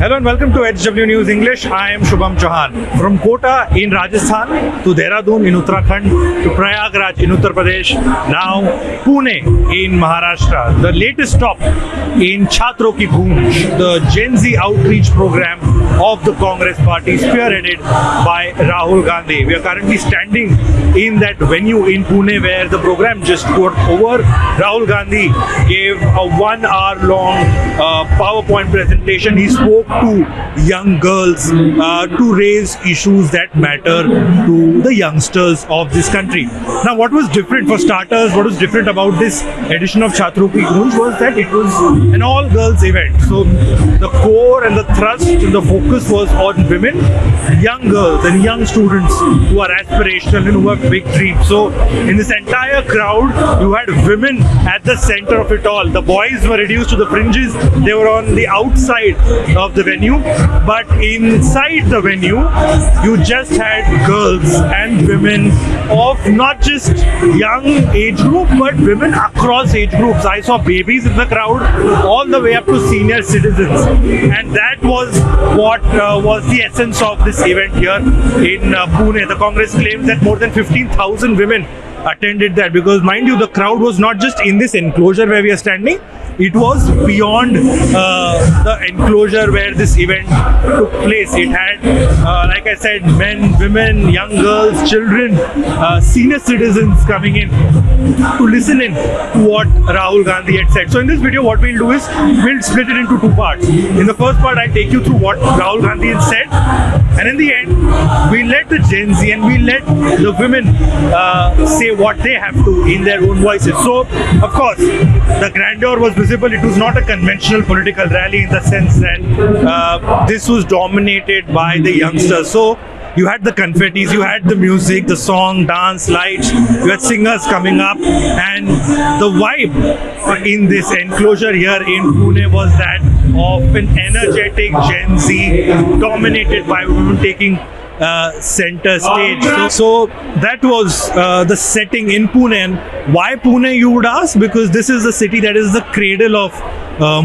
Hello and welcome to HW News English. I am Shubham Chohan. From Kota in Rajasthan to Dehradun in Uttarakhand to Prayagraj in Uttar Pradesh, now Pune in Maharashtra. The latest stop in Chhatron Ki Goonj, the Gen Z outreach program of the Congress party spearheaded by Rahul Gandhi. We are currently standing in that venue in Pune where the program just got over. Rahul Gandhi gave a 1 hour long PowerPoint presentation. He spoke to young girls to raise issues that matter to the youngsters of this country. Now, what was different for starters, what was different about this edition of Chhatron Ki Goonj was that it was an all-girls event. So the core and the thrust and the focus was on women, young girls and young students who are aspirational and who have big dreams. So in this entire crowd, you had women at the center of it all. The boys were reduced to the fringes. They were on the outside of the venue, but inside the venue you just had girls and women of not just young age group but women across age groups. I saw babies in the crowd all the way up to senior citizens, and that was what was the essence of this event here in Pune. The Congress claims that more than 15,000 women attended that, because mind you, the crowd was not just in this enclosure where we are standing, it was beyond the enclosure where this event took place. It had, like I said, men, women, young girls, children, senior citizens coming in to listen in to what Rahul Gandhi had said. So in this video, what we'll do is we'll split it into two parts. In the first part, I'll take you through what Rahul Gandhi had said, and in the end, we'll let the Gen Z and we'll let the women say what they have to in their own voices. So, of course, the grandeur was visible. It was not a conventional political rally in the sense that this was dominated by the youngsters. So, you had the confettis, you had the music, the song, dance, lights, you had singers coming up, and the vibe in this enclosure here in Pune was that of an energetic Gen Z dominated by women taking center stage. So that was the setting in Pune. And why Pune, you would ask? Because this is the city that is the cradle of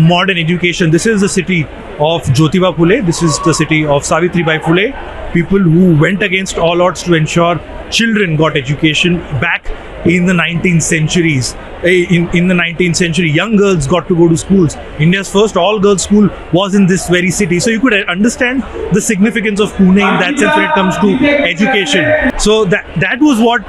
modern education. This is the city of Jyotiba Phule. This is the city of Savitribai Phule. People who went against all odds to ensure children got education back in the 19th centuries. In the 19th century, young girls got to go to schools. India's first all-girls school was in this very city. So you could understand the significance of Pune in that sense when it comes to education. So that was what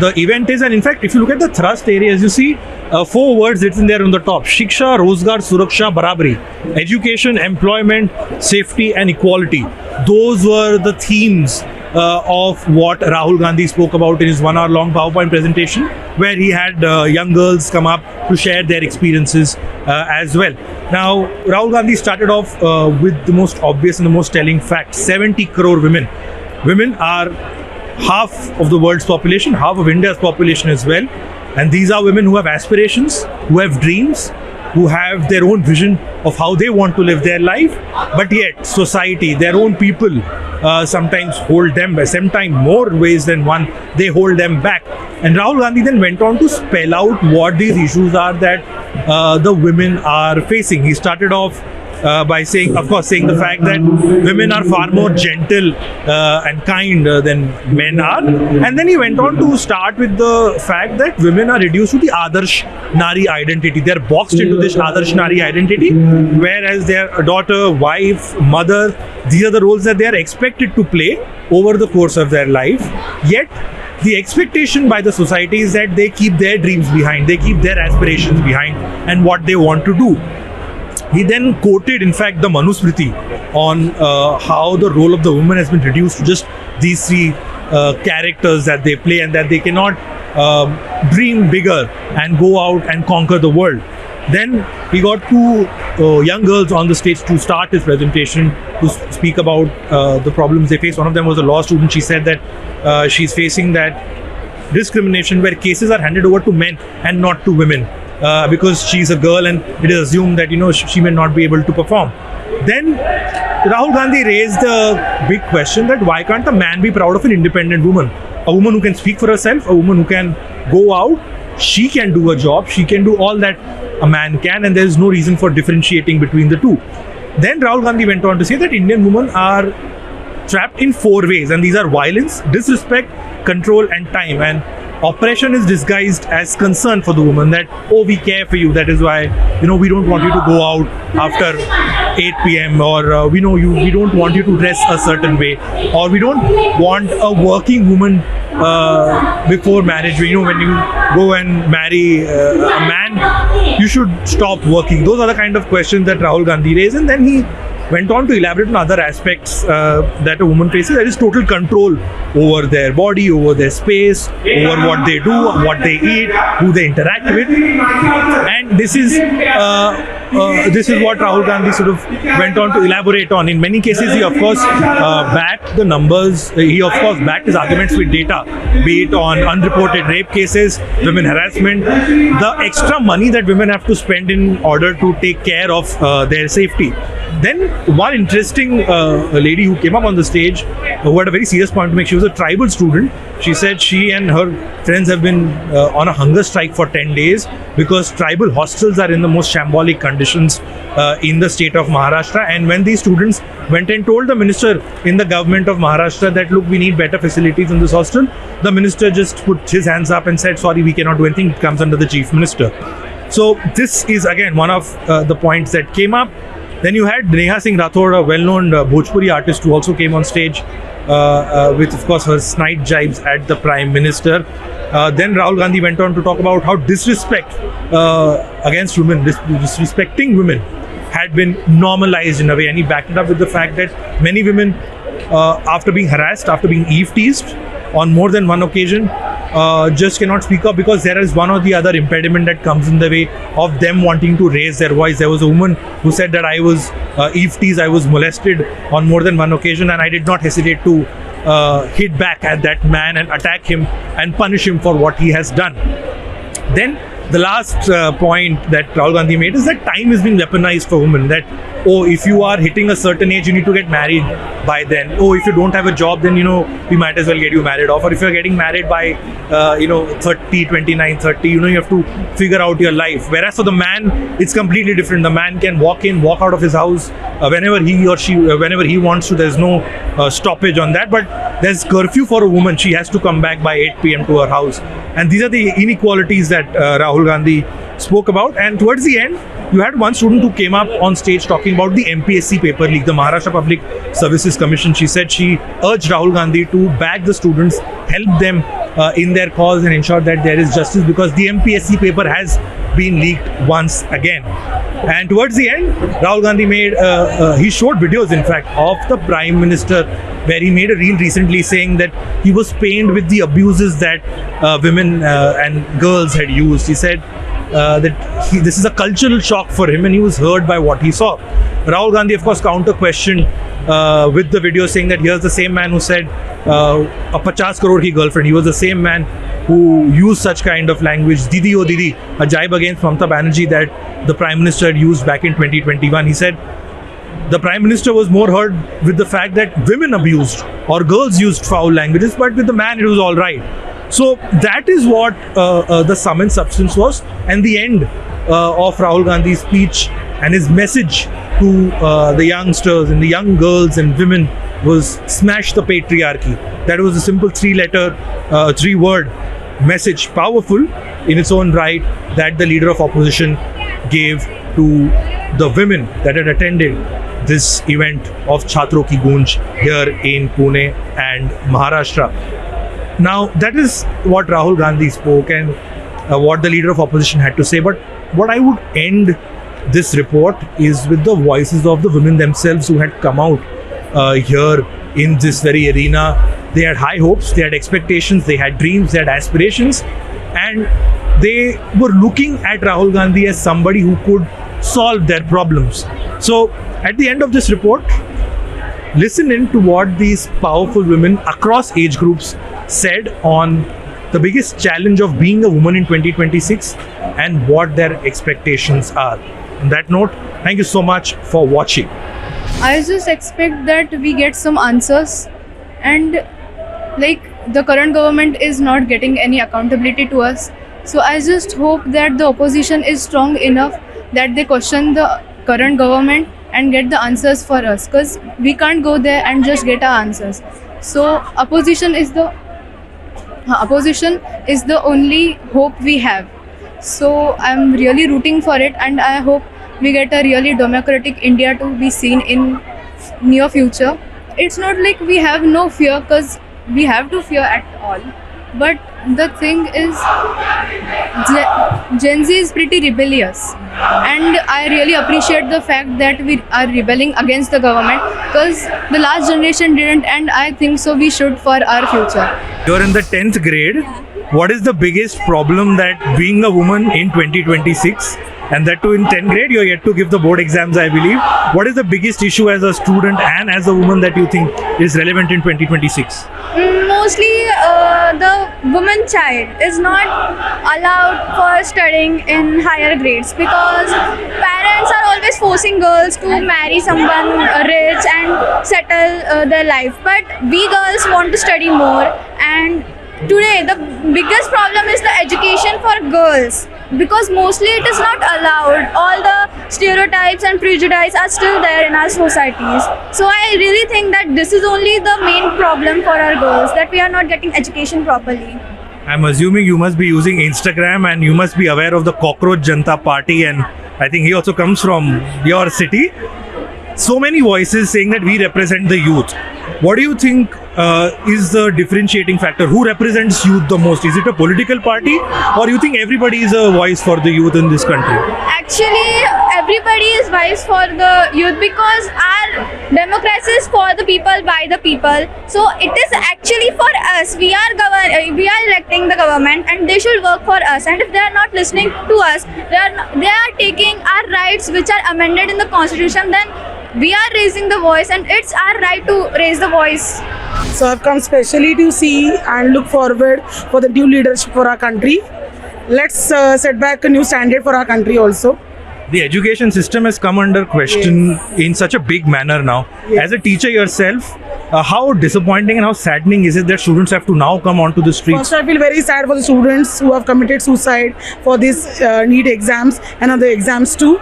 the event is. And in fact, if you look at the thrust areas, you see 4 words written there on the top: Shiksha, Rozgar, Suraksha, Barabari. Education, employment, safety and equality. Those were the themes of what Rahul Gandhi spoke about in his 1 hour long PowerPoint presentation, where he had young girls come up to share their experiences as well. Now, Rahul Gandhi started off with the most obvious and the most telling fact: 70 crore women. Women are half of the world's population, half of India's population as well. And these are women who have aspirations, who have dreams, who have their own vision of how they want to live their life, but yet society, their own people, sometimes hold them, sometimes more ways than one, they hold them back. And Rahul Gandhi then went on to spell out what these issues are that the women are facing. He started off by saying, of course, saying the fact that women are far more gentle and kind than men are. And then he went on to start with the fact that women are reduced to the Adarsh Nari identity. They're boxed into this Adarsh Nari identity, whereas their daughter, wife, mother, these are the roles that they are expected to play over the course of their life. Yet, the expectation by the society is that they keep their dreams behind, they keep their aspirations behind and what they want to do. He then quoted, in fact, the Manusmriti on how the role of the woman has been reduced to just these 3 characters that they play, and that they cannot dream bigger and go out and conquer the world. Then he got 2 young girls on the stage to start his presentation to speak about the problems they face. One of them was a law student. She said that she's facing that discrimination where cases are handed over to men and not to women. Because she's a girl and it is assumed that she may not be able to perform. Then Rahul Gandhi raised the big question that why can't a man be proud of an independent woman? A woman who can speak for herself, a woman who can go out, she can do a job, she can do all that a man can, and there is no reason for differentiating between the two. Then Rahul Gandhi went on to say that Indian women are trapped in 4 ways, and these are violence, disrespect, control, and time. And oppression is disguised as concern for the woman, that, oh, we care for you, that is why, we don't want you to go out after 8 p.m. or we don't want you to dress a certain way, or we don't want a working woman before marriage. When you go and marry a man, you should stop working. Those are the kind of questions that Rahul Gandhi raised, and then he went on to elaborate on other aspects that a woman faces. There is total control over their body, over their space, over what they do, what they eat, who they interact with, and this is what Rahul Gandhi sort of went on to elaborate on. In many cases, he of course backed the numbers. He of course backed his arguments with data, be it on unreported rape cases, women harassment, the extra money that women have to spend in order to take care of their safety. Then one interesting lady who came up on the stage, who had a very serious point to make. She was a tribal student. She said she and her friends have been on a hunger strike for 10 days because tribal hostels are in the most shambolic conditions in the state of Maharashtra. And when these students went and told the minister in the government of Maharashtra that, look, we need better facilities in this hostel, the minister just put his hands up and said, sorry, we cannot do anything. It comes under the chief minister. So this is again one of the points that came up. Then you had Neha Singh Rathod, a well-known Bhojpuri artist, who also came on stage with, of course, her snide jibes at the Prime Minister. Then Rahul Gandhi went on to talk about how disrespect against women, disrespecting women, had been normalized in a way, and he backed it up with the fact that many women, after being harassed, after being eve-teased on more than one occasion, just cannot speak up because there is one or the other impediment that comes in the way of them wanting to raise their voice. There was a woman who said that I was eve-teased, I was molested on more than one occasion, and I did not hesitate to hit back at that man and attack him and punish him for what he has done. Then the last point that Rahul Gandhi made is that time is being weaponized for women. That, oh, if you are hitting a certain age, you need to get married by then. Oh, if you don't have a job, then, we might as well get you married off. Or if you're getting married by, 30, 29, 30, you have to figure out your life. Whereas for the man, it's completely different. The man can walk in, walk out of his house whenever he or she, whenever he wants to. There's no stoppage on that. But there's curfew for a woman. She has to come back by 8 p.m. to her house. And these are the inequalities that Rahul Gandhi spoke about. And towards the end, you had one student who came up on stage talking about the MPSC paper leak, the Maharashtra Public Services Commission. She said she urged Rahul Gandhi to back the students, help them in their cause and ensure that there is justice, because the MPSC paper has been leaked once again. And towards the end, Rahul Gandhi he showed videos, in fact, of the Prime Minister, where he made a reel recently saying that he was pained with the abuses that women and girls had used. He said that this is a cultural shock for him, and he was hurt by what he saw. Rahul Gandhi, of course, counter-questioned with the video, saying that here's the same man who said a 50 crore ki girlfriend. He was the same man who used such kind of language, Didi oh Didi, a jibe against Mamata Banerjee that the Prime Minister had used back in 2021. He said the Prime Minister was more hurt with the fact that women abused or girls used foul languages, but with the man it was all right. So that is what the sum and substance was, and the end of Rahul Gandhi's speech and his message to the youngsters and the young girls and women was smash the patriarchy. That was a simple three-word message, powerful in its own right, that the leader of opposition gave to the women that had attended this event of Chhatron Ki Goonj here in Pune and Maharashtra. Now, that is what Rahul Gandhi spoke and what the leader of opposition had to say. But what I would end this report is with the voices of the women themselves who had come out here in this very arena. They had high hopes, they had expectations, they had dreams, they had aspirations, and they were looking at Rahul Gandhi as somebody who could solve their problems. So, at the end of this report, listen in to what these powerful women across age groups said on the biggest challenge of being a woman in 2026 and what their expectations are. On that note, thank you so much for watching. I just expect that we get some answers, and like the current government is not getting any accountability to us. So I just hope that the opposition is strong enough that they question the current government and get the answers for us, because we can't go there and just get our answers. So opposition is the only hope we have. So I'm really rooting for it, and I hope we get a really democratic India to be seen in near future. It's not like we have no fear, because we have to fear at all. But the thing is, Gen Z is pretty rebellious, and I really appreciate the fact that we are rebelling against the government, because the last generation didn't, and I think so we should for our future. You're in the 10th grade. What is the biggest problem that being a woman in 2026, and that too in 10th grade, you're yet to give the board exams, I believe. What is the biggest issue as a student and as a woman that you think is relevant in 2026? Mostly the woman child is not allowed for studying in higher grades, because parents are always forcing girls to marry someone rich and settle their life. But we girls want to study more, and today the biggest problem is the education for girls, because mostly it is not allowed. All the stereotypes and prejudice are still there in our societies. So I really think that this is only the main problem for our girls, that we are not getting education properly. I'm assuming you must be using Instagram and you must be aware of the Cockroach Janta Party, and I think he also comes from your city. So many voices saying that we represent the youth. What do you think is the differentiating factor? Who represents youth the most? Is it a political party, or you think everybody is a voice for the youth in this country? Actually, everybody is voice for the youth, because our democracy is for the people, by the people. So it is actually for us. We are electing the government, and they should work for us. And if they are not listening to us, they are taking our rights which are amended in the constitution. Then we are raising the voice, and it's our right to raise the voice. So I've come specially to see and look forward for the new leadership for our country. Let's set back a new standard for our country also. The education system has come under question in such a big manner now. Yes. As a teacher yourself, how disappointing and how saddening is it that students have to now come onto the streets? First, I feel very sad for the students who have committed suicide for these NEET exams and other exams too.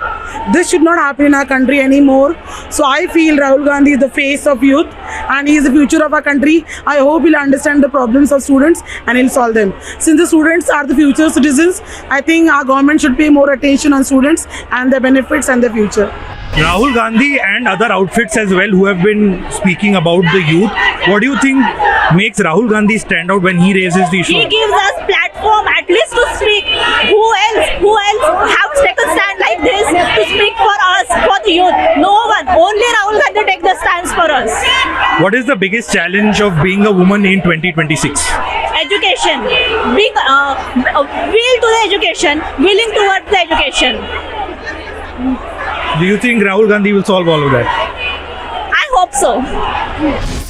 This should not happen in our country anymore. So I feel Rahul Gandhi is the face of youth, and he is the future of our country. I hope he'll understand the problems of students and he'll solve them. Since the students are the future citizens, I think our government should pay more attention on students and their benefits and their future. Rahul Gandhi and other outfits as well who have been speaking about the youth. What do you think makes Rahul Gandhi stand out when he raises the issue? He gives us platform at least to speak. Who else have taken stand like this to speak for us, for the youth? No one. Only Rahul Gandhi take the stands for us. What is the biggest challenge of being a woman in 2026? Education. Being will to the education, willing towards the education. Do you think Rahul Gandhi will solve all of that? I hope so.